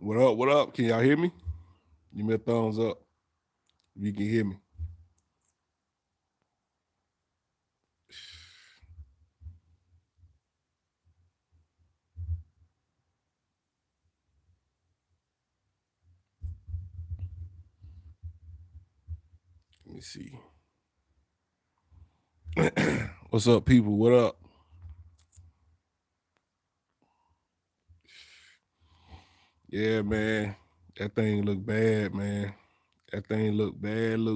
What up? What up? Can y'all hear me? Give me a thumbs up if you can hear me. Let me see. What's up, people? What up? Yeah, man. That thing look bad, man. That thing look bad, man.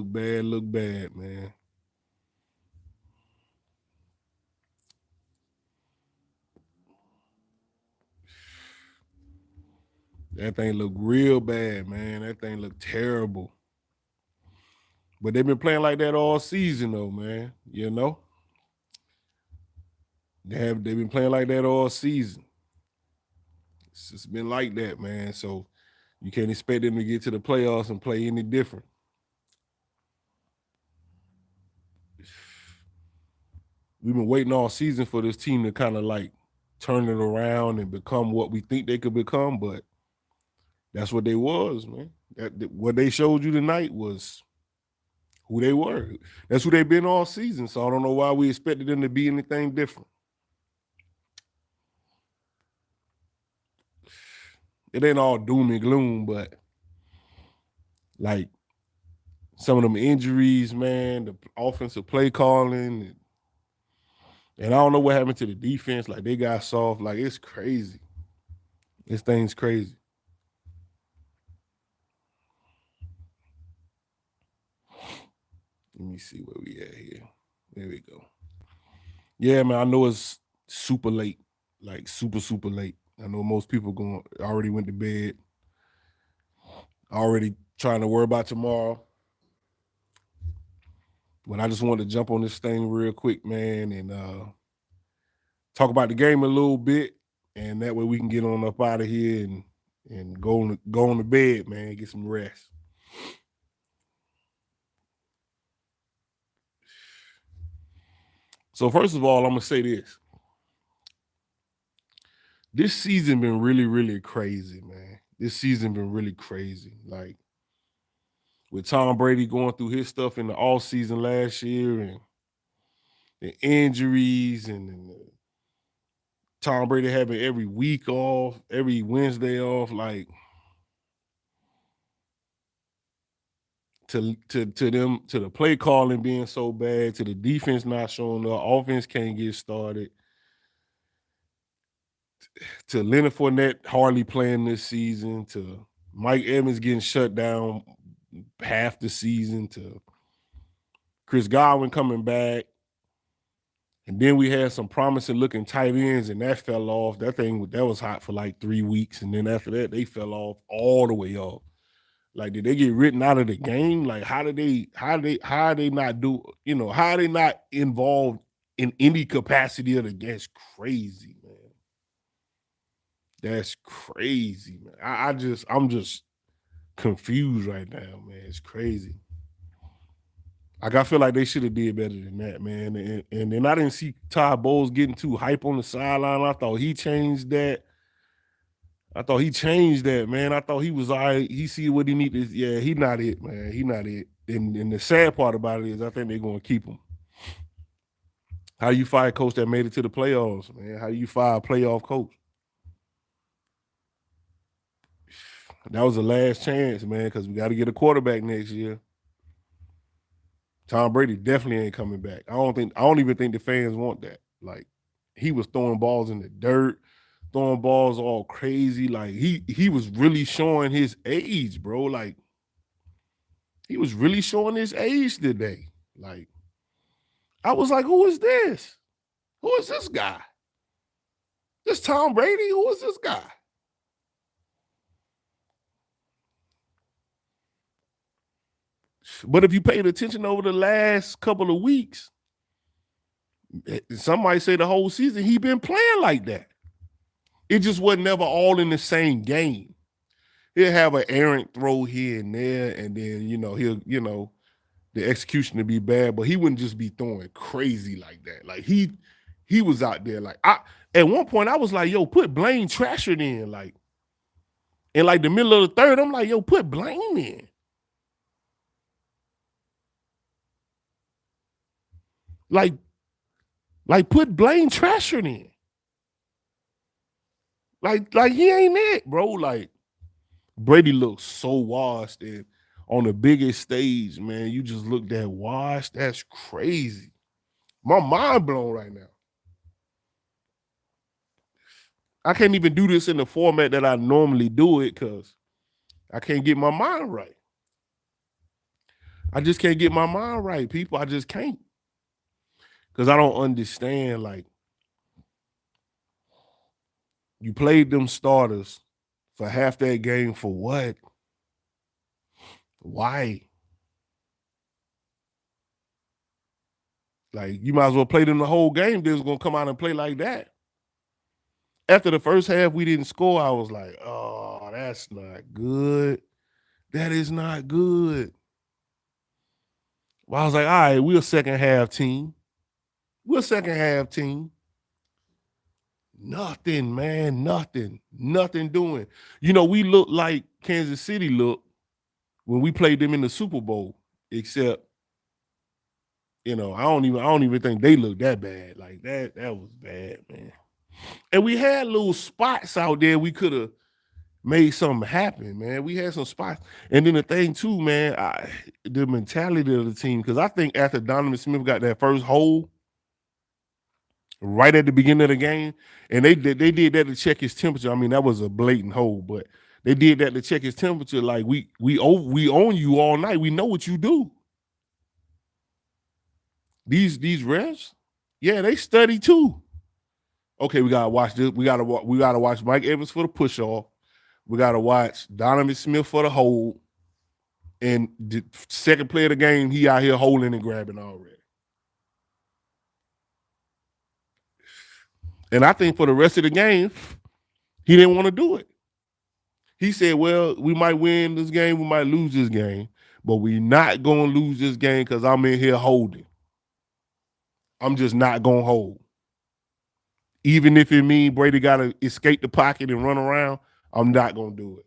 That thing look real bad, man. That thing look terrible. But they've been playing like that all season, though, man. You know, they've been playing like that all season. It's just been like that, man. So you can't expect them to get to the playoffs and play any different. We've been waiting all season for this team to kind of like turn it around and become what we think they could become, but that's what they was, man. What they showed you tonight was who they were. That's who they've been all season. So I don't know why we expected them to be anything different. It ain't all doom and gloom, but like some of them injuries, man, the offensive play calling, and I don't know what happened to the defense. Like they got soft. Like it's crazy. This thing's crazy. Let me see where we at here. There we go. Yeah, man, I know it's super late, like super late. I know most people already went to bed, already trying to worry about tomorrow. But I just wanted to jump on this thing real quick, man, and talk about the game a little bit, and that way we can get on up out of here and go on to bed, man, get some rest. So first of all, I'm gonna say this. This season been really crazy, man. This season been really crazy. Like with Tom Brady going through his stuff in the off season last year and the injuries and Tom Brady having every week off, every Wednesday off, like to the play calling being so bad, to the defense not showing up, offense can't get started, to Leonard Fournette hardly playing this season, to Mike Evans getting shut down half the season, to Chris Godwin coming back. And then we had some promising looking tight ends, and that fell off. That was hot for like 3 weeks. And then after that, they fell off all the way off. Like, did they get written out of the game? Like, how are they not how are they not involved in any capacity of the game? That's crazy, man. That's crazy, man. I'm just confused right now, man. It's crazy. Like, I feel like they should have did better than that, man. And then I didn't see Todd Bowles getting too hype on the sideline. I thought he changed that. Man. I thought he was all right. He see what he needed. Yeah, he not it, man. He not it. And the sad part about it is I think they're going to keep him. How you fire a coach that made it to the playoffs, man? How do you fire a playoff coach? That was the last chance, man, because we got to get a quarterback next year. Tom Brady definitely ain't coming back. I don't even think the fans want that. Like, he was throwing balls in the dirt, throwing balls all crazy. Like, he was really showing his age, bro. Like, he was really showing his age today. Like, I was like, who is this? Who is this guy? This Tom Brady? Who is this guy? But if you paid attention over the last couple of weeks, some might say the whole season, he been playing like that. It just wasn't never all in the same game. He'll have an errant throw here and there, and then he'll the execution to be bad, but he wouldn't just be throwing crazy like that. Like he was out there like at one point I was like, yo, put Blaine Trashard in, like, In like the middle of the third, I'm like, yo, put Blaine in. Like put Blaine Trasher in. Like he ain't it, bro. Like Brady looks so washed, and on the biggest stage, man, you just look that washed. That's crazy. My mind blown right now. I can't even do this in the format that I normally do it because I can't get my mind right. I just can't get my mind right, people. I just can't. Because I don't understand, like, you played them starters for half that game for what? Why? Like, you might as well play them the whole game. They was going to come out and play like that. After the first half, we didn't score. I was like, oh, that's not good. That is not good. Well, I was like, all right, we're a second half team. We're a second half team. Nothing, man. Nothing. Nothing doing. You know, we look like Kansas City looked when we played them in the Super Bowl, except, you know, I don't even think they looked that bad. Like that was bad, man. And we had little spots out there we could have made something happen, man. We had some spots. And then the thing too, man, the mentality of the team, because I think after Donovan Smith got that first hole right at the beginning of the game, and they did that to check his temperature. I mean, that was a blatant hole, but they did that to check his temperature. Like we own you all night. We know what you do. These refs, yeah, they study too. Okay, we gotta watch this. We gotta watch Mike Evans for the push off. We gotta watch Donovan Smith for the hold. And the second play of the game, he out here holding and grabbing already. And I think for the rest of the game, he didn't want to do it. He said, well, we might win this game, we might lose this game, but we're not going to lose this game because I'm in here holding. I'm just not going to hold. Even if it means Brady got to escape the pocket and run around, I'm not going to do it.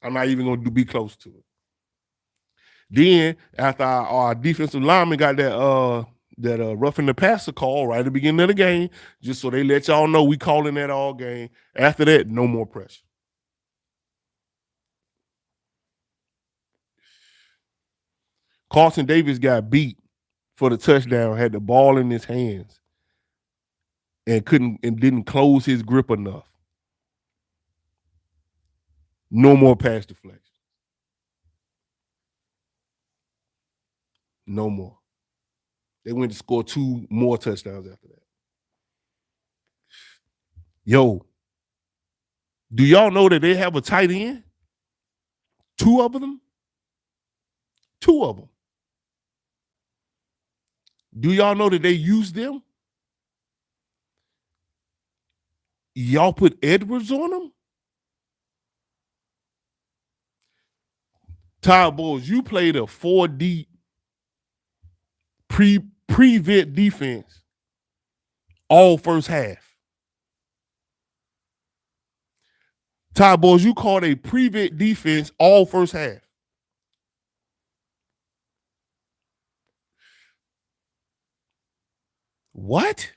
I'm not even going to be close to it. Then, after our defensive lineman got that roughing the passer call right at the beginning of the game, just so they let y'all know we calling that all game. After that, no more pressure. Carlton Davis got beat for the touchdown, had the ball in his hands, and didn't close his grip enough. No more pass deflection. No more. They went to score 2 more touchdowns after that. Yo, do y'all know that they have a tight end? 2 of them? 2 of them. Do y'all know that they use them? Y'all put Edwards on them? Todd Bowles, you played a 4 deep prevent defense all first half. Todd Bowles, you called a prevent defense all first half. What?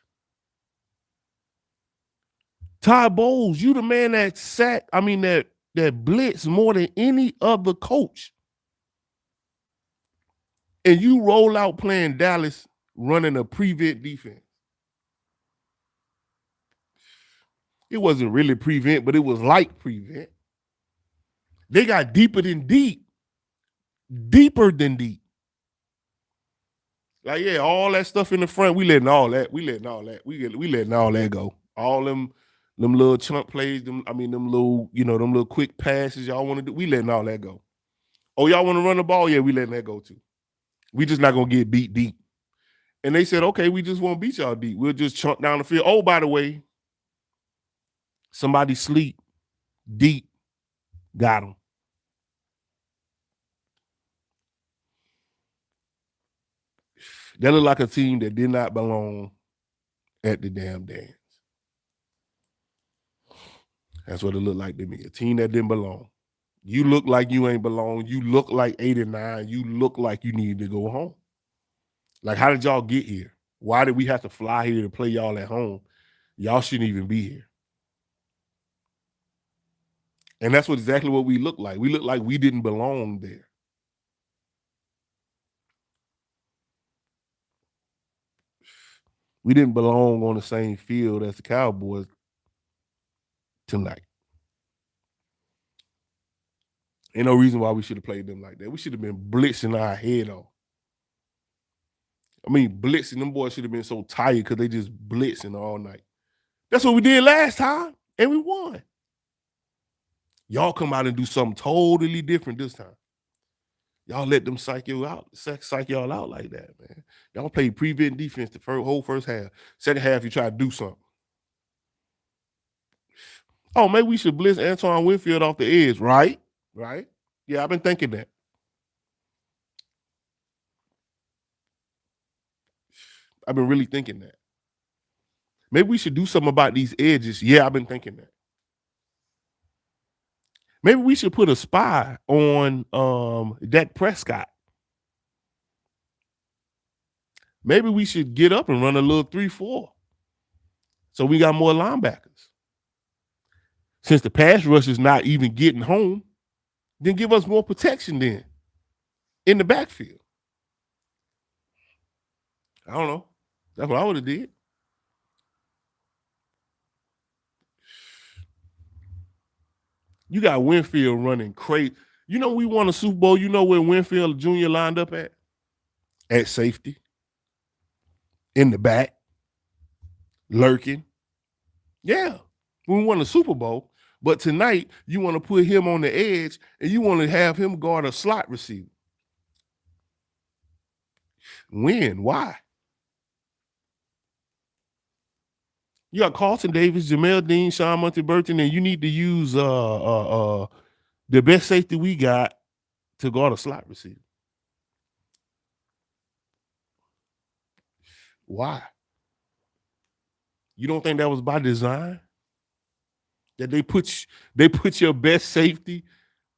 Todd Bowles, you the man that that blitz more than any other coach. And you roll out playing Dallas running a prevent defense. It wasn't really prevent, but it was like prevent. They got deeper than deep. Deeper than deep. Like, yeah, all that stuff in the front, we letting all that go. All them little chunk plays, them little quick passes y'all want to do, we letting all that go. Oh, y'all want to run the ball? Yeah, we letting that go too. We just not gonna get beat deep. And they said, okay, we just won't beat y'all deep. We'll just chunk down the field. Oh, by the way, somebody sleep deep, got them. That looked like a team that did not belong at the damn dance. That's what it looked like to me. A team that didn't belong. You look like you ain't belong. You look like 8-9. You look like you need to go home. Like, how did y'all get here? Why did we have to fly here to play y'all at home? Y'all shouldn't even be here. And that's exactly what we look like. We look like we didn't belong there. We didn't belong on the same field as the Cowboys tonight. Ain't no reason why we should have played them like that. We should have been blitzing our head off. I mean, blitzing. Them boys should have been so tired because they just blitzing all night. That's what we did last time, and we won. Y'all come out and do something totally different this time. Y'all let them psych y'all out like that, man. Y'all played prevent defense the whole first half. Second half, you try to do something. Oh, maybe we should blitz Antoine Winfield off the edge, right? Right? Yeah, I've been thinking that. I've been really thinking that. Maybe we should do something about these edges. Yeah, I've been thinking that. Maybe we should put a spy on Dak Prescott. Maybe we should get up and run a little 3-4. So we got more linebackers. Since the pass rush is not even getting home, then give us more protection then in the backfield. I don't know. That's what I would have did. You got Winfield running crazy. You know we won a Super Bowl. You know where Winfield Jr. lined up at? At safety. In the back. Lurking. Yeah. We won a Super Bowl. But tonight, you want to put him on the edge and you want to have him guard a slot receiver. When? Why? You got Carlton Davis, Jamel Dean, Sean Monty Burton, and you need to use the best safety we got to guard a slot receiver. Why? You don't think that was by design? That they put your best safety.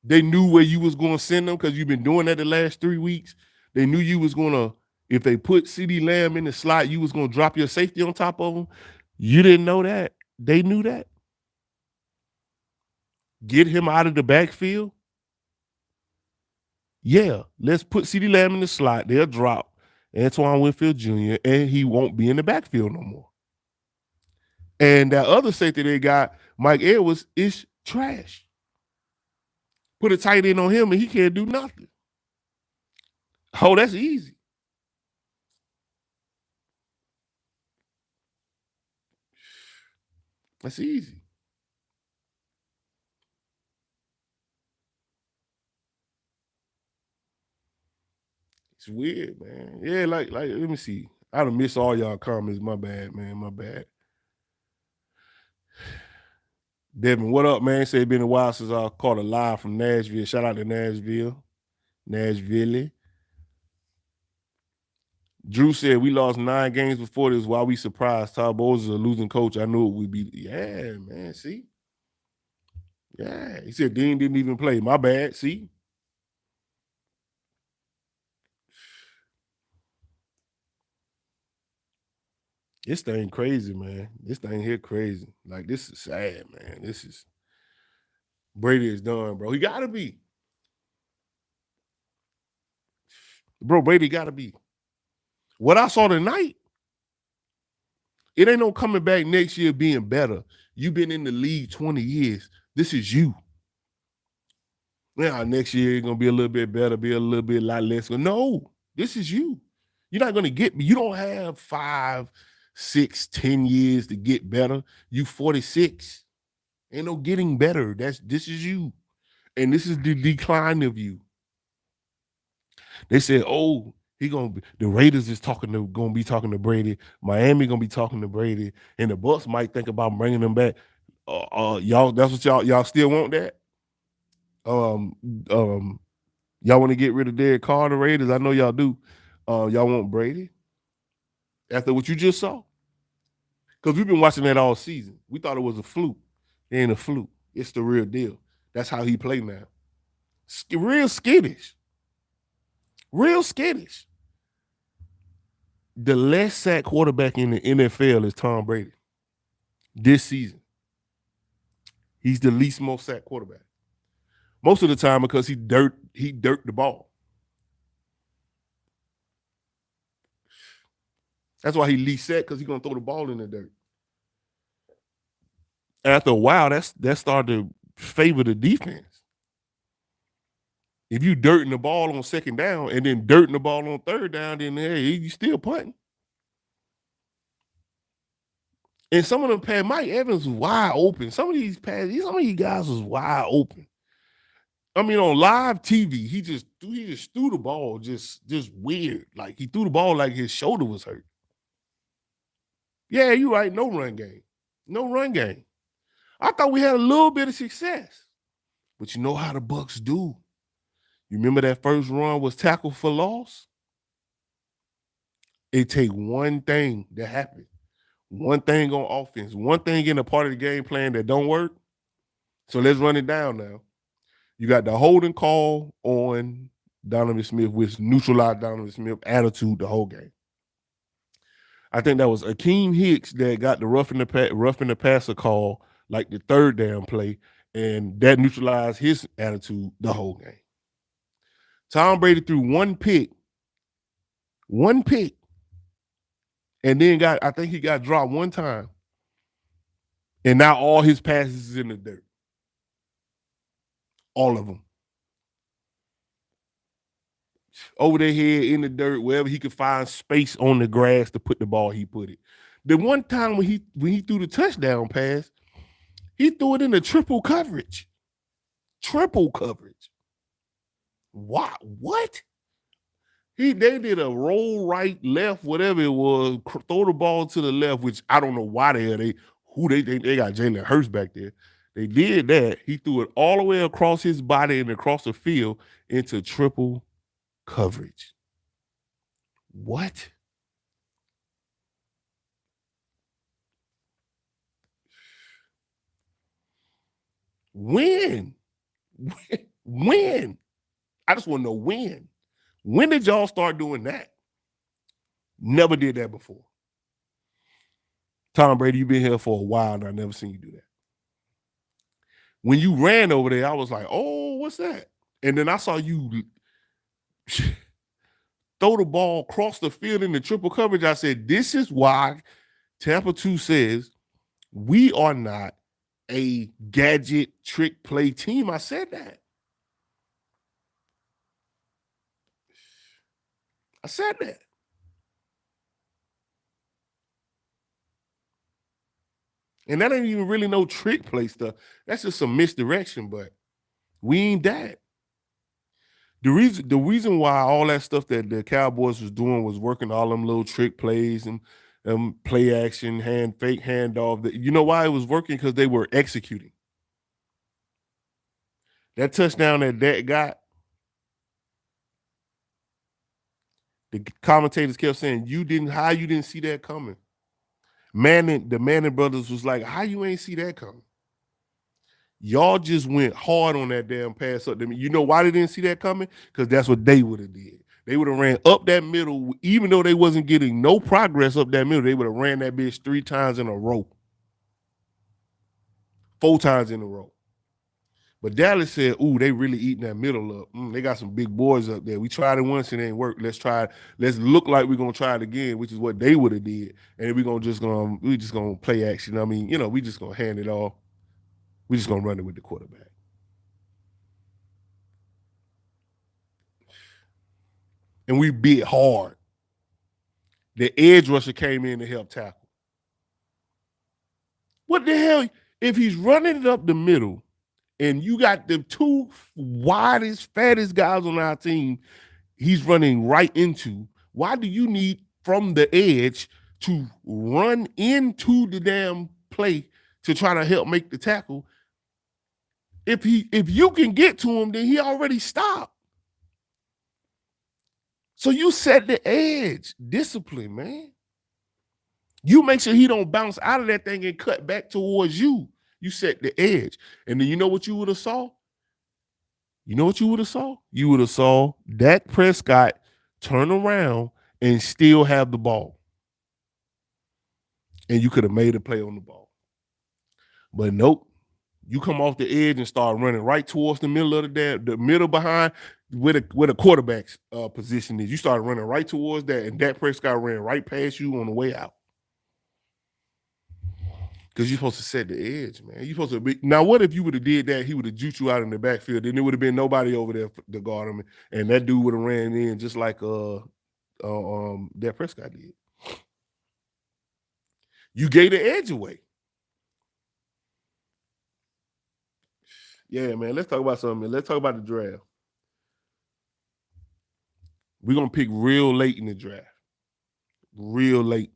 They knew where you was going to send them because you've been doing that the last 3 weeks. They knew you was going to, if they put CeeDee Lamb in the slot, you was going to drop your safety on top of them. You didn't know that. They knew that. Get him out of the backfield. Yeah, let's put CeeDee Lamb in the slot. They'll drop Antoine Winfield Jr., and he won't be in the backfield no more. And that other safety they got, Mike Edwards, is trash. Put a tight end on him, and he can't do nothing. Oh, that's easy. That's easy. It's weird, man. Yeah, like let me see. I done missed all y'all comments. My bad, man. My bad. Devin, what up, man? Say it's been a while since I caught a live from Nashville. Shout out to Nashville. Nashville. Drew said we lost 9 games before this. Why we surprised? Todd Bowles is a losing coach. I knew it would be. Yeah, man. See? Yeah. He said Dean didn't even play. My bad. See? This thing crazy, man. This thing here crazy. Like, this is sad, man. This is Brady is done, bro. He gotta be. Bro, Brady gotta be. What I saw tonight, it ain't no coming back next year being better. You've been in the league 20 years. This is you. Yeah, next year it's gonna be a little bit better, be a little bit lot less. No, this is you. You're not gonna get me. You don't have 5, 6, 10 years to get better. You 46. Ain't no getting better. This is you. And this is the decline of you. They said, oh, the Raiders is gonna be talking to Brady. Miami gonna be talking to Brady, and the Bucs might think about bringing them back. Y'all, that's what y'all still want that? Um, y'all want to get rid of Derek Carr, the Raiders? I know y'all do. Y'all want Brady after what you just saw? Because we've been watching that all season. We thought it was a fluke. It ain't a fluke. It's the real deal. That's how he play now. Real skittish. Real skittish. The less sack quarterback in the NFL is Tom Brady. This season. He's the least most sack quarterback. Most of the time because he dirt the ball. That's why he least sack, because he's gonna throw the ball in the dirt. After a while, that started to favor the defense. If you dirting the ball on second down and then dirting the ball on third down, then hey, you still punting. And some of them Mike Evans was wide open. Some of these guys was wide open. I mean, on live TV, he just threw the ball just weird. Like he threw the ball like his shoulder was hurt. Yeah, you're right. No run game. No run game. I thought we had a little bit of success. But you know how the Bucs do. You remember that first run was tackle for loss? It take one thing that happened. One thing on offense. One thing in a part of the game plan that don't work. So let's run it down now. You got the holding call on Donovan Smith, which neutralized Donovan Smith's attitude the whole game. I think that was Akeem Hicks that got the roughing the passer call, like the third down play, and that neutralized his attitude the whole game. Tom Brady threw one pick, and then I think he got dropped one time, and now all his passes is in the dirt. All of them. Over their head, in the dirt, wherever he could find space on the grass to put the ball, he put it. The one time when he threw the touchdown pass, he threw it in the triple coverage. Triple coverage. What? They did a roll right, left, whatever it was, throw the ball to the left, which I don't know why they got Jalen Hurts back there. They did that. He threw it all the way across his body and across the field into triple coverage. What? When? When? I just want to know when. When did y'all start doing that? Never did that before. Tom Brady, you've been here for a while and I never seen you do that. When you ran over there, I was like, oh, what's that? And then I saw you throw the ball across the field in the triple coverage. I said, this is why Tampa 2 says we are not a gadget trick play team. I said that. I said that. And that ain't even really no trick play stuff. That's just some misdirection, but we ain't that. The reason why all that stuff that the Cowboys was doing was working, all them little trick plays and play action, fake handoff. You know why it was working? Because they were executing. That touchdown that got, the commentators kept saying, how you didn't see that coming? The Manning brothers was like, how you ain't see that coming? Y'all just went hard on that damn pass up. You know why they didn't see that coming? Because that's what they would have did. They would have ran up that middle, even though they wasn't getting no progress up that middle. They would have ran that bitch 3 times in a row. 4 times in a row. But Dallas said, ooh, they really eating that middle up. They got some big boys up there. We tried it once and it ain't work. Let's look like we're gonna try it again, which is what they would have did. And we just gonna play action. I mean, we just gonna hand it off. We just gonna run it with the quarterback. And we bit hard. The edge rusher came in to help tackle. What the hell? If he's running it up the middle, and you got the 2 widest, fattest guys on our team he's running right into, why do you need from the edge to run into the damn play to try to help make the tackle? If you can get to him, then he already stopped. So you set the edge. Discipline, man. You make sure he don't bounce out of that thing and cut back towards you. You set the edge. And then you know what you would have saw? You know what you would have saw? You would have saw Dak Prescott turn around and still have the ball. And you could have made a play on the ball. But nope. You come off the edge and start running right towards the middle of the middle behind where the quarterback's position is. You started running right towards that, and Dak Prescott ran right past you on the way out. Because you're supposed to set the edge, man. You're supposed to be. Now, what if you would have did that? He would have juked you out in the backfield. Then there would have been nobody over there to guard him, and that dude would have ran in just like Dak Prescott did. You gave the edge away. Yeah, man. Let's talk about something. Let's talk about the draft. We're gonna pick real late in the draft. Real late.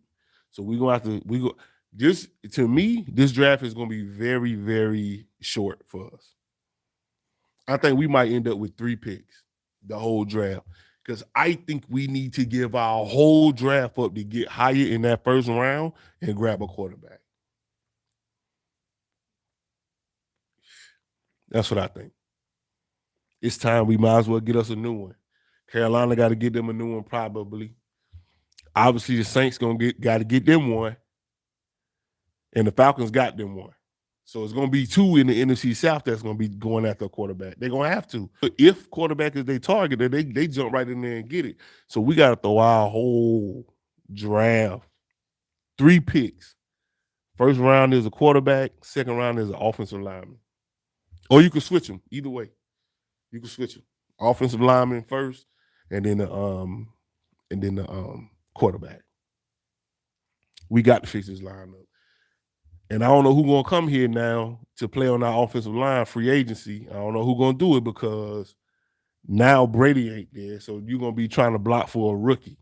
So we're gonna have to this to me, this draft is gonna be very, very short for us. I think we might end up with 3 picks the whole draft. Because I think we need to give our whole draft up to get higher in that first round and grab a quarterback. That's what I think. It's time we might as well get us a new one. Carolina got to get them a new one probably. Obviously, the Saints got to get them one, and the Falcons got them one. So it's going to be 2 in the NFC South that's going to be going after a quarterback. They're going to have to. If quarterback is their target, they jump right in there and get it. So we got to throw our whole draft. 3 picks. First round is a quarterback. Second round is an offensive lineman. Or you can switch them. Either way, you can switch them. Offensive lineman first, and then the quarterback. We got to fix this lineup. And I don't know who's gonna come here now to play on our offensive line, free agency. I don't know who's gonna do it because now Brady ain't there. So you're gonna be trying to block for a rookie.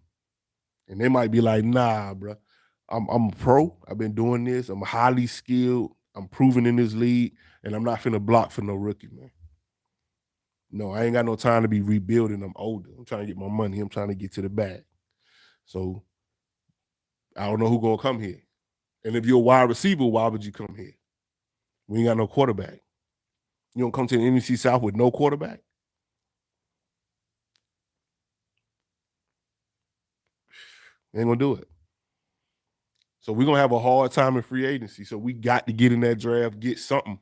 And they might be like, nah, bro. I'm a pro. I've been doing this. I'm highly skilled. I'm proven in this league, and I'm not finna block for no rookie, man. No, I ain't got no time to be rebuilding. I'm older. I'm trying to get my money. I'm trying to get to the bag. So I don't know who's gonna come here. And if you're a wide receiver, why would you come here? We ain't got no quarterback. You don't come to the NFC South with no quarterback? Ain't gonna do it. So we're gonna have a hard time in free agency. So we got to get in that draft, get something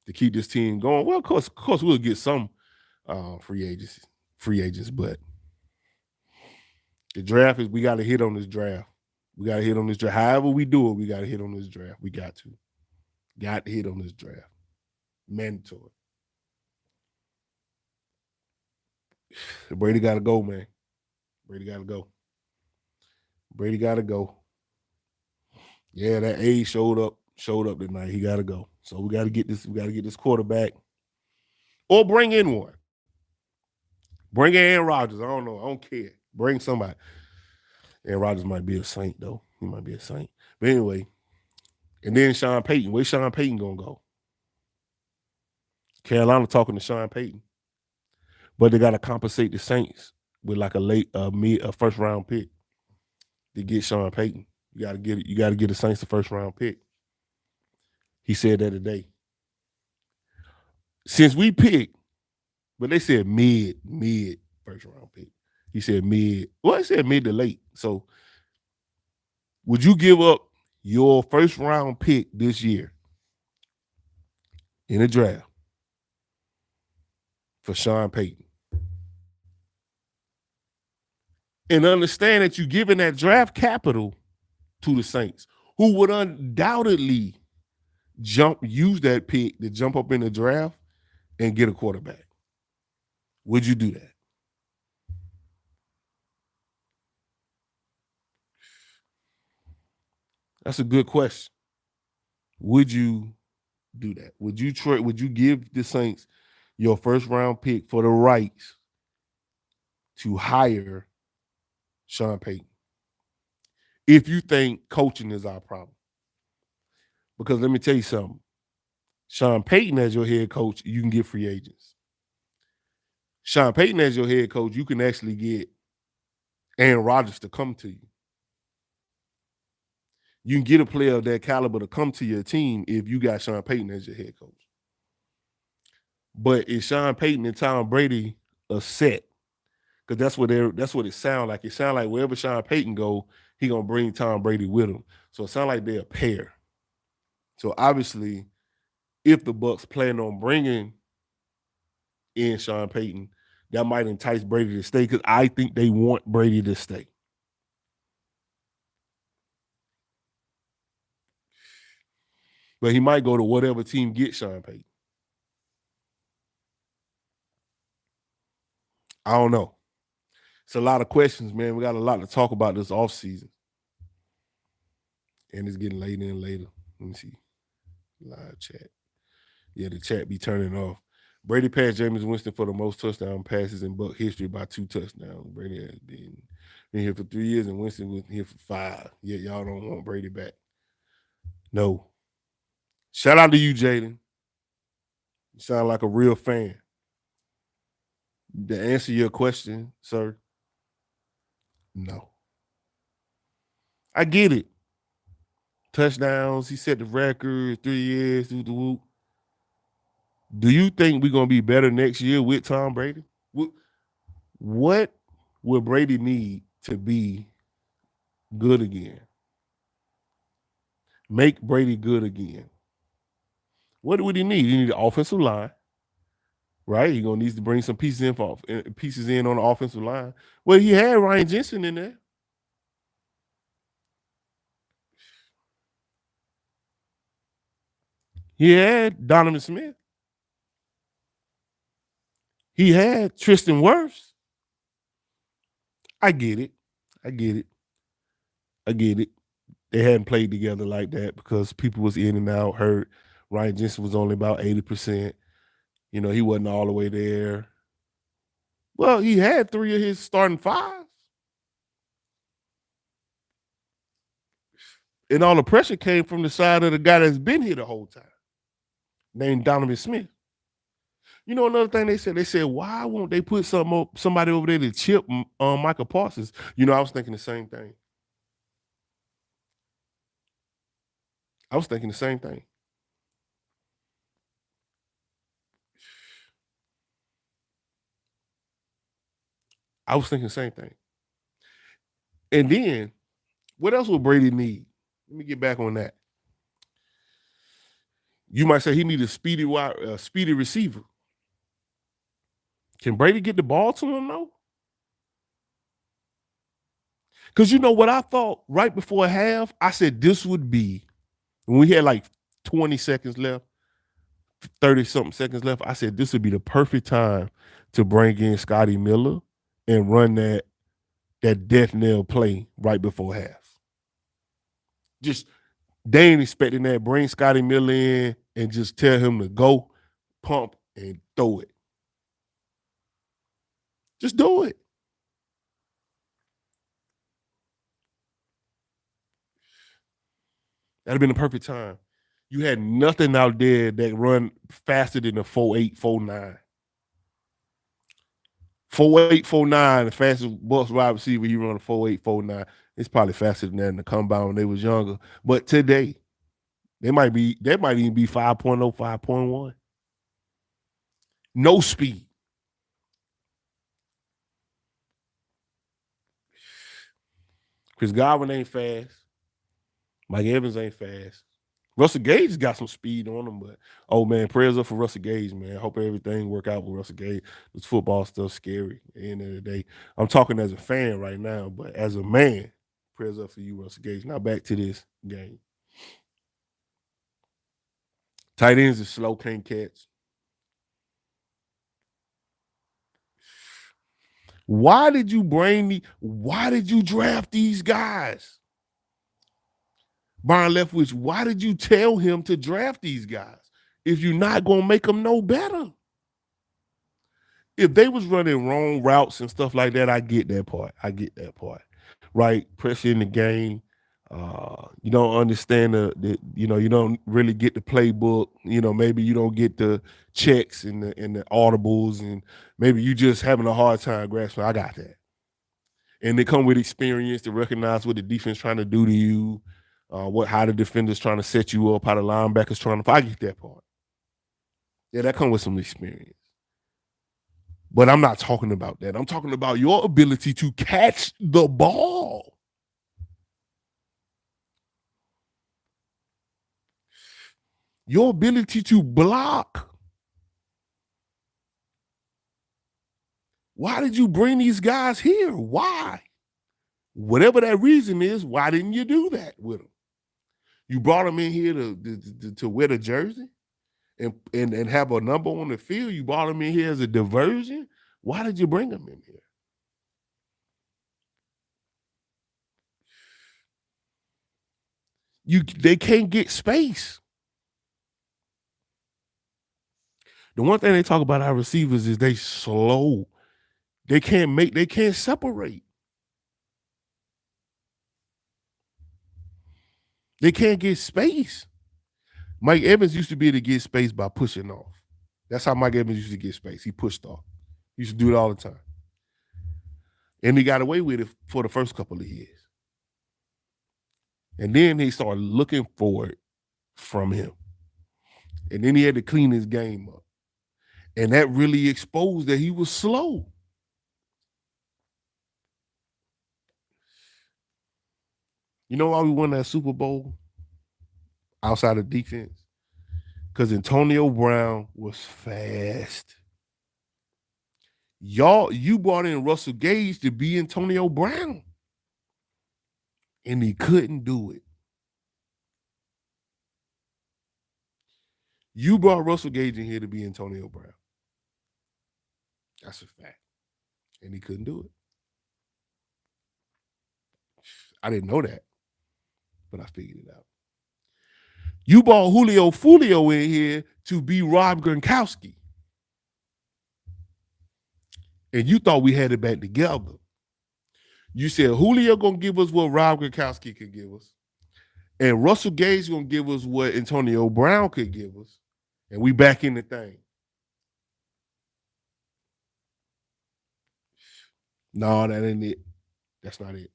to keep this team going. Well, of course we'll get some free agents, but the draft is we got to hit on this draft. We got to hit on this draft. However we do it, we got to hit on this draft. We got to. Got to hit on this draft. Mandatory. Brady got to go, man. Brady got to go. Brady got to go. Yeah, that A showed up tonight. He got to go. So we got to get this. We got to get this quarterback, or bring in one. Bring in Aaron Rodgers. I don't know. I don't care. Bring somebody. Aaron Rodgers might be a Saint though. He might be a Saint. But anyway, and then Sean Payton. Where's Sean Payton gonna go? Carolina talking to Sean Payton, but they got to compensate the Saints with like a first round pick to get Sean Payton. You got to get it. You got to get the Saints a first round pick. He said that today. Since we picked, but they said mid first round pick. He said mid. Well, he said mid to late. So would you give up your first round pick this year in a draft for Sean Payton? And understand that you're giving that draft capital to the Saints, who would undoubtedly use that pick to jump up in the draft and get a quarterback. Would you do that? That's a good question. Would you do that? Would you give the Saints your first round pick for the rights to hire Sean Payton? If you think coaching is our problem. Because let me tell you something. Sean Payton as your head coach, you can get free agents. Sean Payton as your head coach, you can actually get Aaron Rodgers to come to you. You can get a player of that caliber to come to your team if you got Sean Payton as your head coach. But is Sean Payton and Tom Brady a set? Because that's what it sounds like. It sounds like wherever Sean Payton go, he gonna bring Tom Brady with him. So it sounds like they're a pair. So obviously, if the Bucs plan on bringing in Sean Payton, that might entice Brady to stay because I think they want Brady to stay. But he might go to whatever team gets Sean Payton. I don't know. It's a lot of questions, man. We got a lot to talk about this offseason. And it's getting later and later. Let me see. Live chat. Yeah, the chat be turning off. Brady passed Jameis Winston for the most touchdown passes in Buck history by 2 touchdowns. Brady has been here for 3 years, and Winston was here for 5. Yet y'all don't want Brady back. No. Shout out to you, Jaden. You sound like a real fan. To answer your question, sir, no. I get it. Touchdowns, he set the record, 3 years, through the whoop. Do you think we're going to be better next year with Tom Brady? What will Brady need to be good again? Make Brady good again. What would he need? He need an offensive line, right? He's going to need to bring some pieces in on the offensive line. Well, he had Ryan Jensen in there. He had Donovan Smith. He had Tristan Wirfs. I get it. They hadn't played together like that because people was in and out, hurt. Ryan Jensen was only about 80%. He wasn't all the way there. Well, he had 3 of his starting 5s. And all the pressure came from the side of the guy that's been here the whole time, named Donovan Smith. Another thing they said, why won't they put somebody over there to chip Michael Parsons? I was thinking the same thing. I was thinking the same thing. And then, what else would Brady need? Let me get back on that. You might say he needs a speedy receiver. Can Brady get the ball to him, though? Because you know what I thought right before half? I said this would be, when we had like 20 seconds left, 30-something seconds left, I said this would be the perfect time to bring in Scotty Miller and run that death nail play right before half. Just, they ain't expecting that. Bring Scotty Miller in and just tell him to go, pump, and throw it. Just do it. That'd have been the perfect time. You had nothing out there that run faster than a 4.8, 4.9. 4.8, 4.9, the fastest Bucs wide receiver, he run a 4.8, 4.9. It's probably faster than that in the combine when they was younger. But today, that might even be 5.0, 5.1. No speed. Chris Godwin ain't fast. Mike Evans ain't fast. Russell Gage got some speed on him, but man, prayers up for Russell Gage, man. I hope everything work out with Russell Gage. This football stuff scary at the end of the day. I'm talking as a fan right now, but as a man, prayers up for you, Russell Gage. Now back to this game. Tight ends are slow, can't catch. Why did you draft these guys? Byron Leftwich, why did you tell him to draft these guys if you're not going to make them know better? If they was running wrong routes and stuff like that, I get that part. Right? Pressure in the game. You don't understand you don't really get the playbook. Maybe you don't get the checks and the audibles, and maybe you just having a hard time grasping. I got that. And they come with experience to recognize what the defense trying to do to you. how the defender's trying to set you up, how the linebackers trying to. I get that part. Yeah, that comes with some experience. But I'm not talking about that. I'm talking about your ability to catch the ball. Your ability to block. Why did you bring these guys here? Why? Whatever that reason is, why didn't you do that with them? You brought them in here to wear the jersey and have a number on the field. You brought them in here as a diversion. Why did you bring them in here? They can't get space. The one thing they talk about our receivers is they slow. They can't separate. They can't get space. Mike Evans used to be able to get space by pushing off. That's how Mike Evans used to get space. He pushed off. He used to do it all the time. And he got away with it for the first couple of years. And then they started looking for it from him. And then he had to clean his game up. And that really exposed that he was slow. You know why we won that Super Bowl outside of defense? Because Antonio Brown was fast. You brought in Russell Gage to be Antonio Brown. And he couldn't do it. You brought Russell Gage in here to be Antonio Brown. That's a fact. And he couldn't do it. I didn't know that, but I figured it out. You brought Julio Fulio in here to be Rob Gronkowski. And you thought we had it back together. You said Julio going to give us what Rob Gronkowski could give us. And Russell Gage going to give us what Antonio Brown could give us. And we back in the thing. No, that ain't it. That's not it.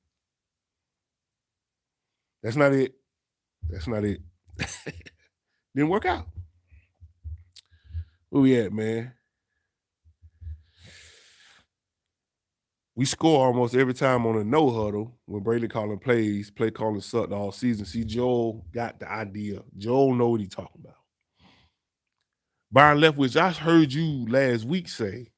That's not it. That's not it. Didn't work out. Where we at, man? We score almost every time on a no huddle when Brady calling plays, play calling Sutton all season. See, Joel got the idea. Joel know what he's talking about. Byron Leftwich, I heard you last week say,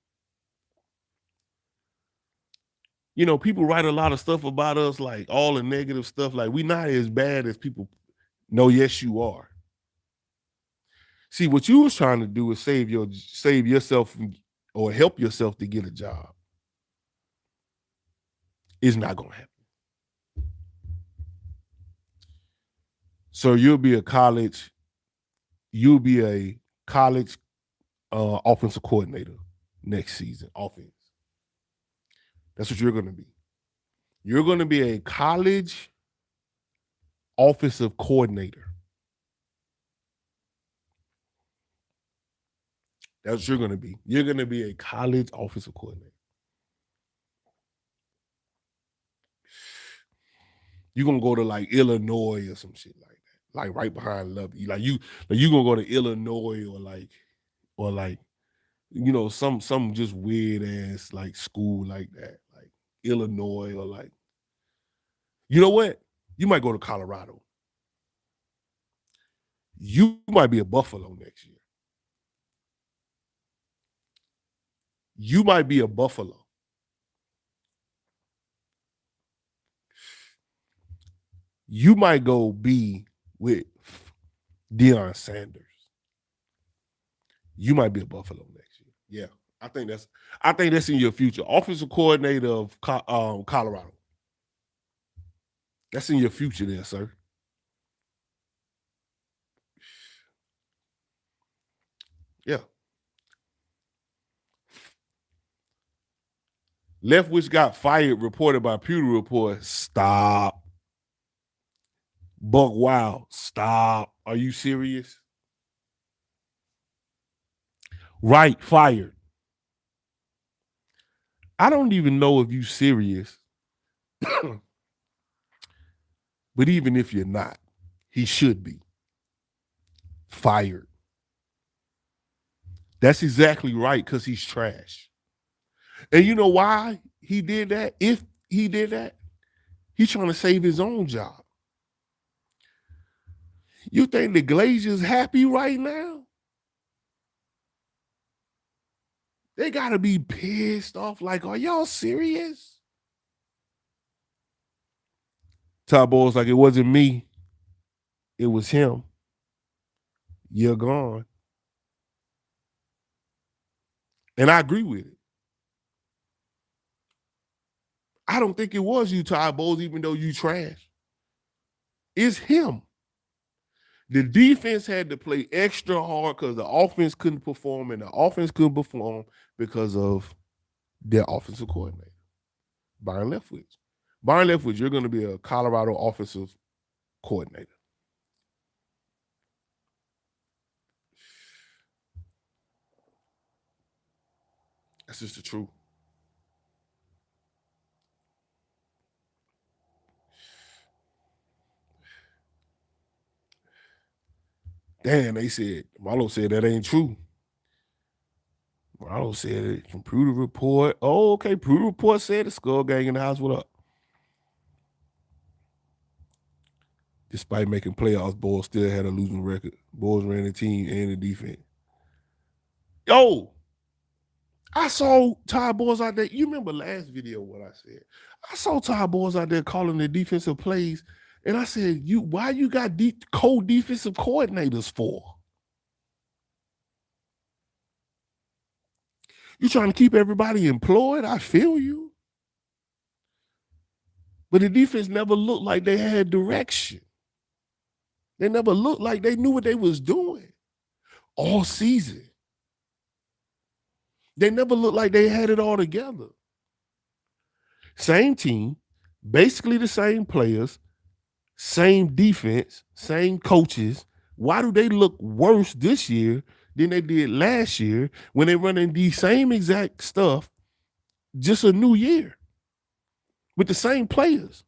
you know, people write a lot of stuff about us, like all the negative stuff. Like, we not as bad as people. No, yes, you are. See, what you was trying to do is save yourself or help yourself to get a job. It's not going to happen. So you'll be a college offensive coordinator next season, offense. That's what you're going to be. You're going to be a college offensive coordinator. That's what you're going to be. You're going to be a college offensive coordinator. You're going to go to like Illinois or some shit like that. Like right behind Lovey. Like you going to go to Illinois or like, you know, some just weird ass like school like that. Like Illinois or like, you know what? You might go to Colorado. You might be a Buffalo next year. You might be a Buffalo. You might go be with Deion Sanders. You might be a Buffalo next year. Yeah, I think that's in your future. Offensive coordinator of Colorado. That's in your future there, sir. Yeah. Leftwich got fired, reported by Pewter Report. Stop. Buck Wild. Stop. Are you serious? Right, fired. I don't even know if you serious. But even if you're not, he should be fired. That's exactly right, because he's trash. And you know why he did that? If he did that, he's trying to save his own job. You think the Glazers happy right now? They got to be pissed off. Like, are y'all serious? Top Boy's like, it wasn't me. It was him. You're gone. And I agree with it. I don't think it was you, Todd Bowles, even though you trash. It's him. The defense had to play extra hard because the offense couldn't perform, and the offense couldn't perform because of their offensive coordinator, Byron Leftwich. Byron Leftwich, you're going to be a Colorado offensive coordinator. That's just the truth. Damn, they said, Marlo said that ain't true. Marlo said it from Pruder Report. Oh, okay. Pruder Report said the Skull Gang in the house. What up? Despite making playoffs, Bulls still had a losing record. Bulls ran the team and the defense. Yo, I saw Todd Bowles out there. You remember last video what I said? I saw Todd Bowles out there calling the defensive plays, and I said, why you got co-defensive coordinators for? You trying to keep everybody employed? I feel you. But the defense never looked like they had direction. They never looked like they knew what they was doing all season. They never looked like they had it all together. Same team, basically the same players, same defense, same coaches. Why do they look worse this year than they did last year when they're running the same exact stuff, just a new year with the same players?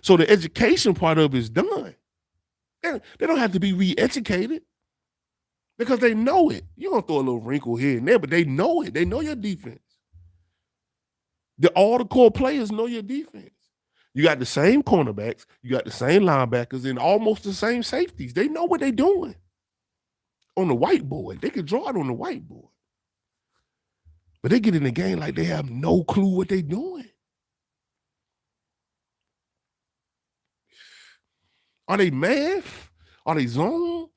So the education part of it is done. They don't have to be re-educated because they know it. You're going to throw a little wrinkle here and there, but they know it. They know your defense. All the core players know your defense. You got the same cornerbacks, you got the same linebackers, and almost the same safeties. They know what they're doing on the whiteboard. They can draw it on the whiteboard. But they get in the game like they have no clue what they're doing. Are they math? Are they zone?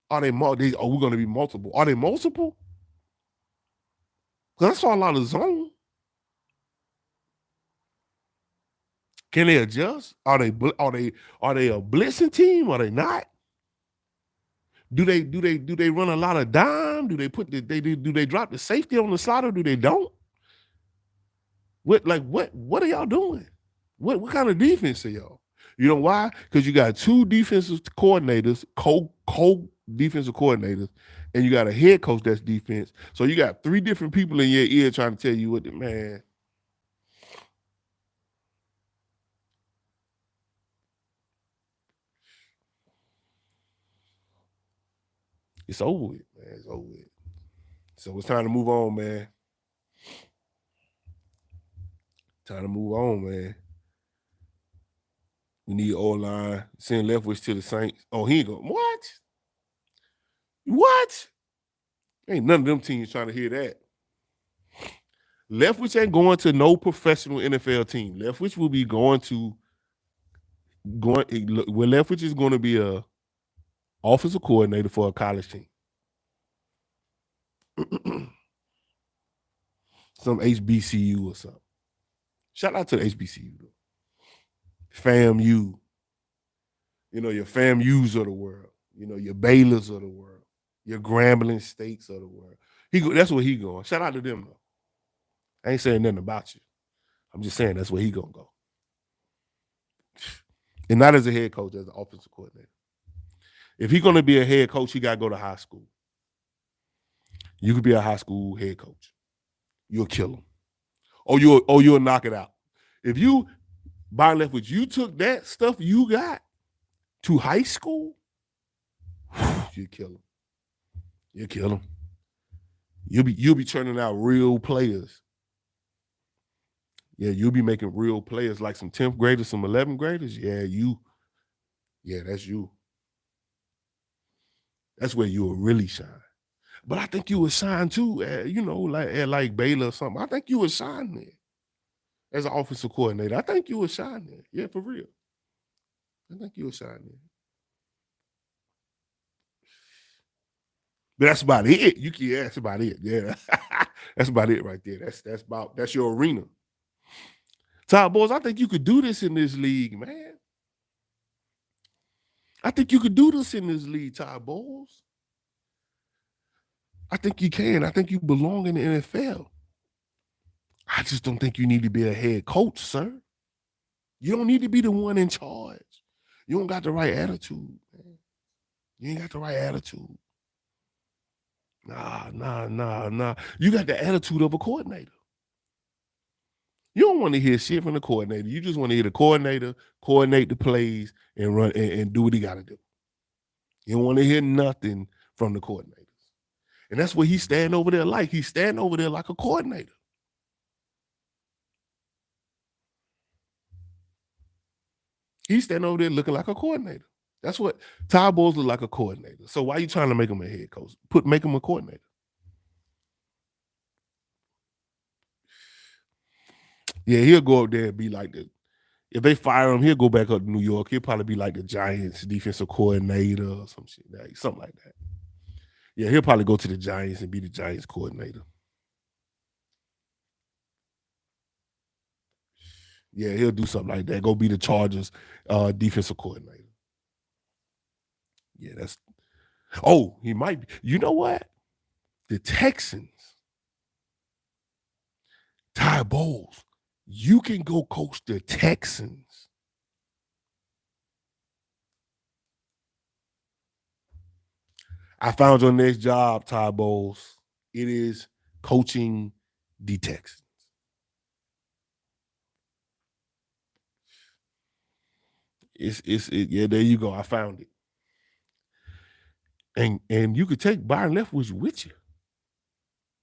Are they we're going to be multiple? Are they multiple? Because I saw a lot of zone. Can they adjust? Are they a blitzing team? Are they not? Do they run a lot of dime? Do they drop the safety on the slot or do they don't? What are y'all doing? What kind of defense are y'all? You know why? Because you got two defensive coordinators, co-defensive coordinators, and you got a head coach that's defense. So you got three different people in your ear trying to tell you what man. It's over with, man. It's over with. So it's time to move on, man. Time to move on, man. We need O-line. Send Leftwich to the Saints. Oh, he ain't going. What? What? Ain't none of them teams trying to hear that. Leftwich ain't going to no professional NFL team. Leftwich will be where Leftwich is going to be a offensive coordinator for a college team. Some HBCU or something. Shout out to the HBCU though. FAMU. You know, your FAMUs of the world. You know, your Baylors of the world. Your Grambling States of the world. That's where he going. Shout out to them though. I ain't saying nothing about you. I'm just saying that's where he gonna go. And not as a head coach, as an offensive coordinator. If he's gonna be a head coach, he gotta go to high school. You could be a high school head coach. You'll kill him. Or you'll knock it out. If you Byron Leftwich, you took that stuff you got to high school, you kill him. You kill him. You'll be turning out real players. Yeah, you'll be making real players like some 10th graders, some 11th graders. Yeah, that's you. That's where you will really shine. But I think you would shine too, like Baylor or something. I think you would shine there as an offensive coordinator. I think you would shine there. Yeah, for real. I think you would shine there. But that's about it. That's about it. Yeah. That's about it right there. That's your arena. Todd Bowles, I think you could do this in this league, man. I think you could do this in this league, Todd Bowles. I think you can. I think you belong in the NFL. I just don't think you need to be a head coach, sir. You don't need to be the one in charge. You don't got the right attitude, man. You ain't got the right attitude. Nah. You got the attitude of a coordinator. You don't want to hear shit from the coordinator. You just want to hear the coordinator coordinate the plays and run and do what he got to do. You don't want to hear nothing from the coordinators. And that's what he's standing over there like. He's standing over there like a coordinator. He's standing over there looking like a coordinator. That's what Todd Bowles look like, a coordinator. So why are you trying to make him a head coach? Make him a coordinator. Yeah, he'll go up there and be like if they fire him, he'll go back up to New York. He'll probably be like the Giants defensive coordinator or some shit, something like that. Yeah, he'll probably go to the Giants and be the Giants coordinator. Yeah, he'll do something like that. Go be the Chargers defensive coordinator. Yeah, he might be. You know what? The Texans, Ty Bowles, you can go coach the Texans. I found your next job, Ty Bowles. It is coaching the Texans. Yeah, there you go. I found it. And you could take Byron Leftwich with you.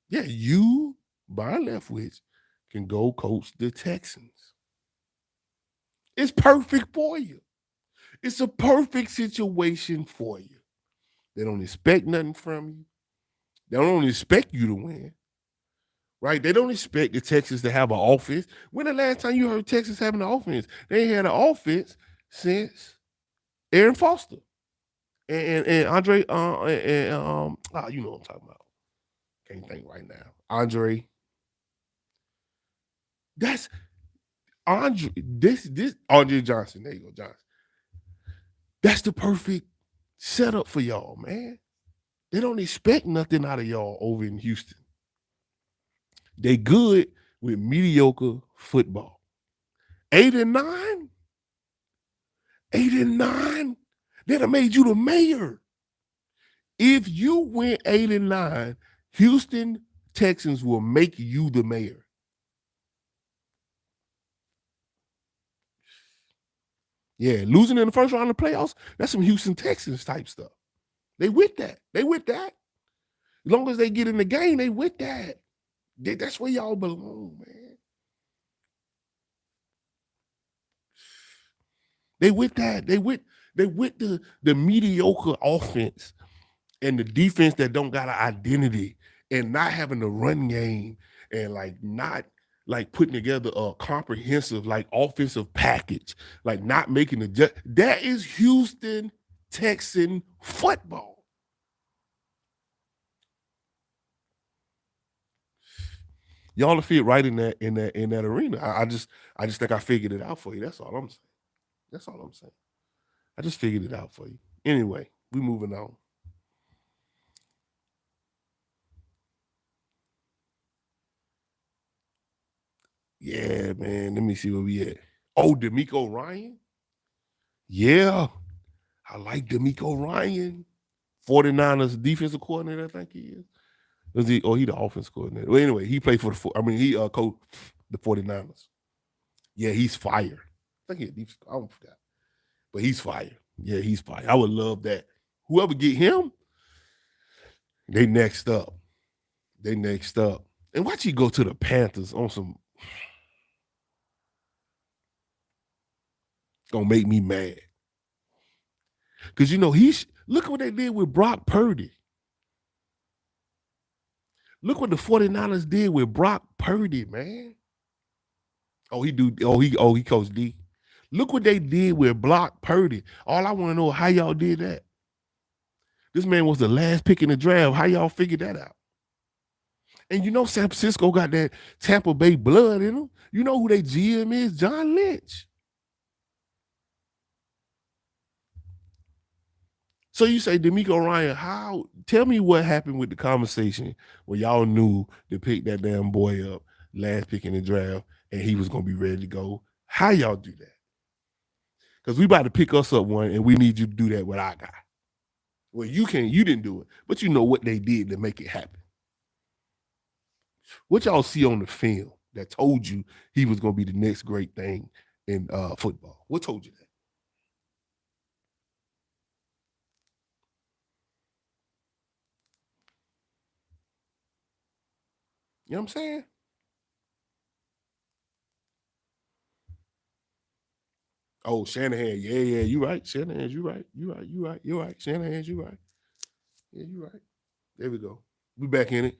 Yeah, you, Byron Leftwich, can go coach the Texans. It's perfect for you. It's a perfect situation for you. They don't expect nothing from you. They don't expect you to win. Right? They don't expect the Texans to have an offense. When the last time you heard Texas having an offense? They ain't had an offense since Aaron Foster and Andre. You know what I'm talking about. Can't think right now. Andre. That's Andre. This Andre Johnson. There you go, Johnson. That's the perfect setup for y'all, man. They don't expect nothing out of y'all over in Houston. They good with mediocre football. 8-9? 8-9? They'd have made you the mayor. If you went 8-9, Houston Texans will make you the mayor. Yeah, losing in the first round of the playoffs, that's some Houston Texans type stuff. They with that. As long as they get in the game, they with that. That's where y'all belong, man. They with that. They with the mediocre offense and the defense that don't got an identity and not having the run game and not putting together a comprehensive offensive package, not making that is Houston Texan football. Y'all fit right in that arena. I just think I figured it out for you. That's all I'm saying. I just figured it out for you. Anyway, we moving on. Yeah, man. Let me see where we at. Oh, DeMeco Ryan? Yeah. I like DeMeco Ryan. 49ers defensive coordinator, I think he is. He the offense coordinator. Well, anyway, he played for he coached the 49ers. Yeah, he's fire. I think I don't forget. But he's fire. Yeah, he's fine. I would love that. Whoever get him, they next up. They next up. And watch he go to the Panthers on some gonna make me mad. Because look what they did with Brock Purdy. Look what the 49ers did with Brock Purdy, man. He coached D. Look what they did with Brock Purdy. All I want to know is how y'all did that. This man was the last pick in the draft. How y'all figured that out? And San Francisco got that Tampa Bay blood in them. You know who their GM is? John Lynch. So you say, D'Amico Ryan, tell me what happened with the conversation where y'all knew to pick that damn boy up, last pick in the draft, and he was going to be ready to go. How y'all do that? Because we about to pick us up one, and we need you to do that with our guy. Well, you didn't do it, but you know what they did to make it happen. What y'all see on the film that told you he was going to be the next great thing in football? What told you that? You know what I'm saying? Oh, Shanahan. Yeah, you right. Shanahan, you right. You right. Shanahan, you right. Yeah, you right. There we go. We back in it.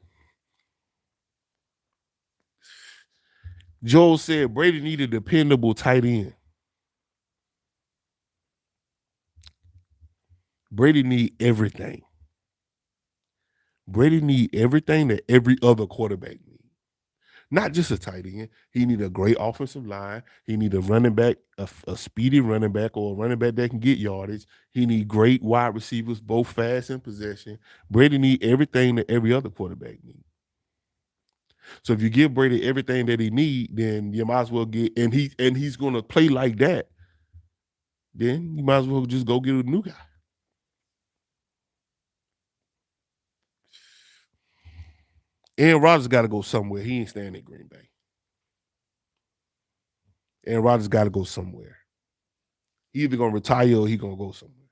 Joel said Brady needed a dependable tight end. Brady need everything. Brady need everything that every other quarterback needs. Not just a tight end. He need a great offensive line. He need a running back, a speedy running back, or a running back that can get yardage. He need great wide receivers, both fast in possession. Brady need everything that every other quarterback needs. So if you give Brady everything that he need, then you might as well he's going to play like that. Then you might as well just go get a new guy. Aaron Rodgers got to go somewhere. He ain't staying at Green Bay. Aaron Rodgers got to go somewhere. He either gonna retire or he gonna go somewhere.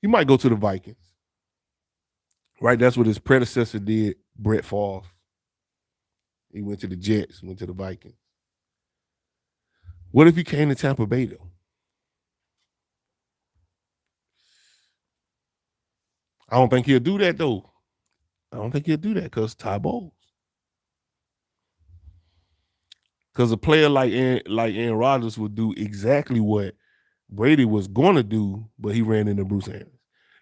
He might go to the Vikings. Right? That's what his predecessor did, Brett Favre. He went to the Jets, went to the Vikings. What if he came to Tampa Bay, though? I don't think he'll do that, though. I don't think he'll do that because Ty Bowles. Because a player like Aaron Rodgers would do exactly what Brady was going to do, but he ran into Bruce Arians.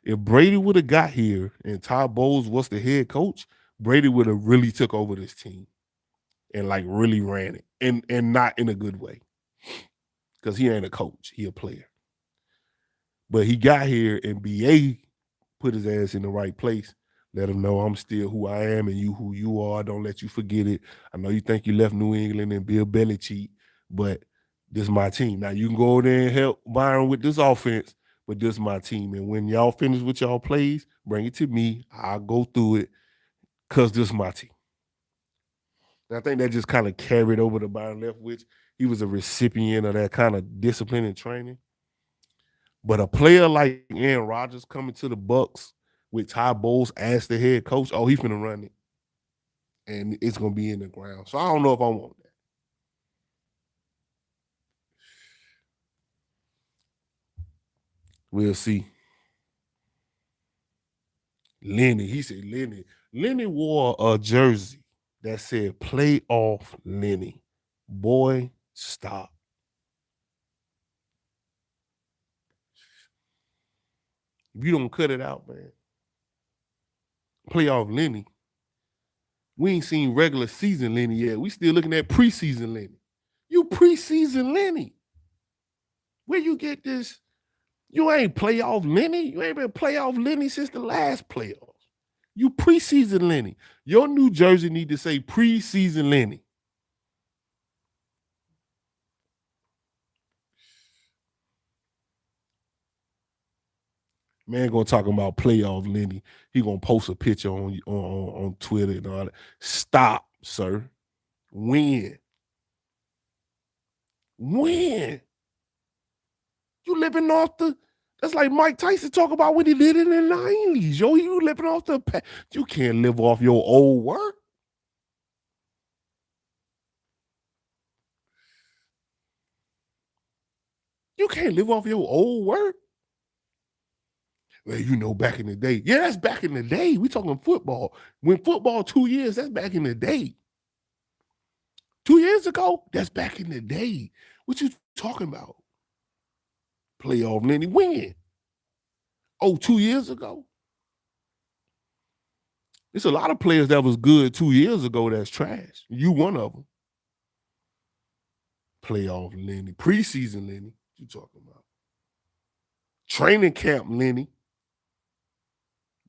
If Brady would have got here and Ty Bowles was the head coach, Brady would have really took over this team and like really ran it, and not in a good way, because he ain't a coach, he a player. But he got here and BA put his ass in the right place. Let him know I'm still who I am and you who you are. Don't let you forget it. I know you think you left New England and Bill Belichick, but this is my team. Now you can go there and help Byron with this offense, but this is my team. And when y'all finish with y'all plays, bring it to me. I'll go through it because this is my team. And I think that just kind of carried over to Byron Leftwich. He was a recipient of that kind of discipline and training. But a player like Aaron Rodgers coming to the Bucs with Ty Bowles as the head coach, oh, he's finna run it. And it's gonna be in the ground. So I don't know if I want that. We'll see. Lenny, he said Lenny. Lenny wore a jersey that said playoff Lenny. Boy, stop. If you don't cut it out, man. Playoff Lenny. We ain't seen regular season Lenny yet. We still looking at preseason Lenny. You preseason Lenny. Where you get this? You ain't playoff Lenny. You ain't been playoff Lenny since the last playoffs. You preseason Lenny. Your New Jersey need to say preseason Lenny. Man gonna talk about playoff Lenny. He gonna post a picture on Twitter and all that. Stop, sir. When? When? You living off the. That's like Mike Tyson talk about what he did in the 90s. Yo, you living off the. You can't live off your old work. You can't live off your old work. Well, you know, back in the day. Yeah, that's back in the day. We talking football. When football 2 years, that's back in the day. 2 years ago, that's back in the day. What you talking about? Playoff Lenny win. Oh, 2 years ago? There's a lot of players that was good 2 years ago that's trash. You one of them. Playoff Lenny. Preseason Lenny. What you talking about? Training camp Lenny.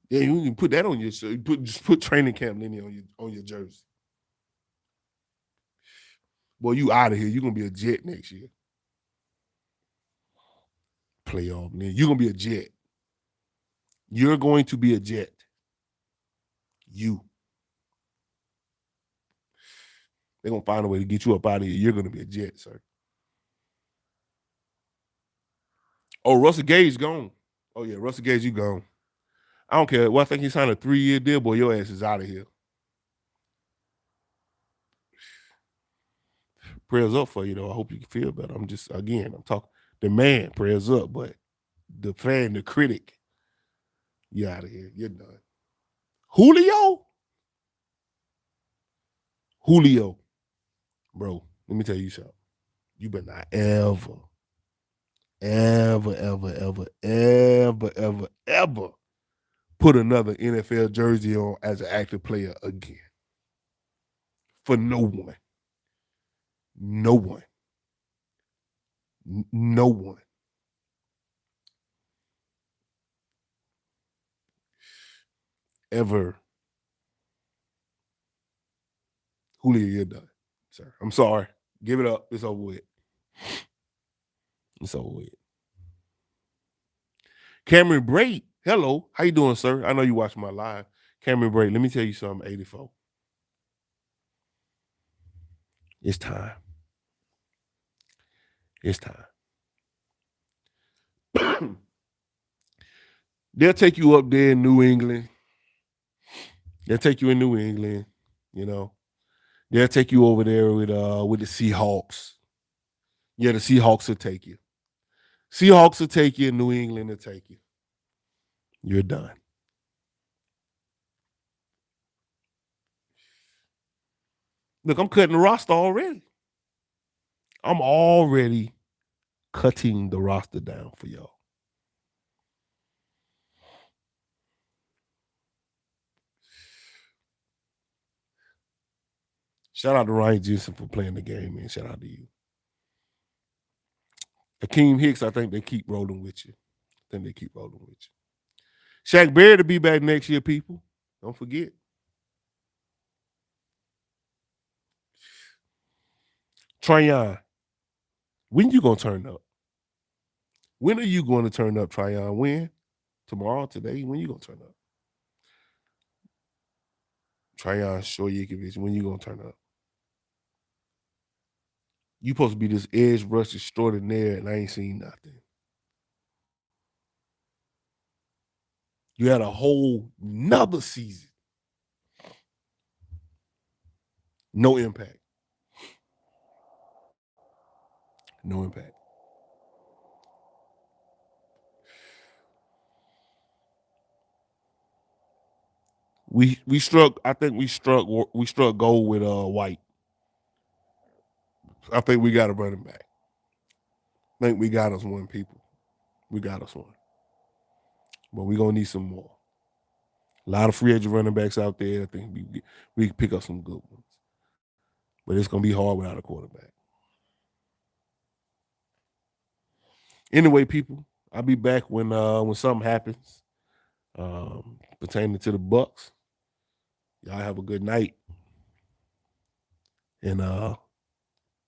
Yeah, you can put that on your shirt. Just put training camp Lenny on your jersey. Boy, you out of here. You're gonna be a Jet next year. Playoff Lenny. You're gonna be a Jet. You're going to be a Jet. You. They're gonna find a way to get you up out of here. You're gonna be a Jet, sir. Oh, Russell Gage gone. Oh yeah, Russell Gage, you gone. I don't care. Well, I think he signed a 3-year deal. Boy, your ass is out of here. Prayers up for you though. I hope you can feel better. I'm talking the man. Prayers up, but the fan, the critic, you out of here. You're done. Julio, bro. Let me tell you something. You better not ever put another NFL jersey on as an active player again. For no one. No one. No one. Ever. Julio, you're done, sir. I'm sorry. Give it up. It's over with. It's over with. Cameron Brady. Hello. How you doing, sir? I know you watch my live. Cameron Brady, let me tell you something, 84. It's time. It's time. They'll take you up there in New England. They'll take you in New England, you know. They'll take you over there with the Seahawks. Yeah, the Seahawks will take you. Seahawks will take you, New England will take you. You're done. Look, I'm cutting the roster already. I'm already cutting the roster down for y'all. Shout out to Ryan Jensen for playing the game, man. Shout out to you. Akeem Hicks, I think they keep rolling with you. Shaq Barrett to be back next year, people. Don't forget. Tryon, when you gonna turn up? When are you going to turn up, Tryon? When? Tomorrow? Today? When you gonna turn up? Tryon Shoyinkovich, when you gonna turn up? You supposed to be this edge rush extraordinaire, and I ain't seen nothing. You had a whole nother season. No impact. No impact. We struck. I think we struck gold with White. I think we got a running back. I think we got us one, people. We got us one. But we're gonna need some more. A lot of free agent running backs out there. I think we can pick up some good ones. But it's gonna be hard without a quarterback. Anyway, people, I'll be back when something happens pertaining to the Bucs. Y'all have a good night. And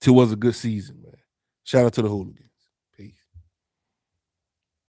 it was a good season, man. Shout out to the Hooligan.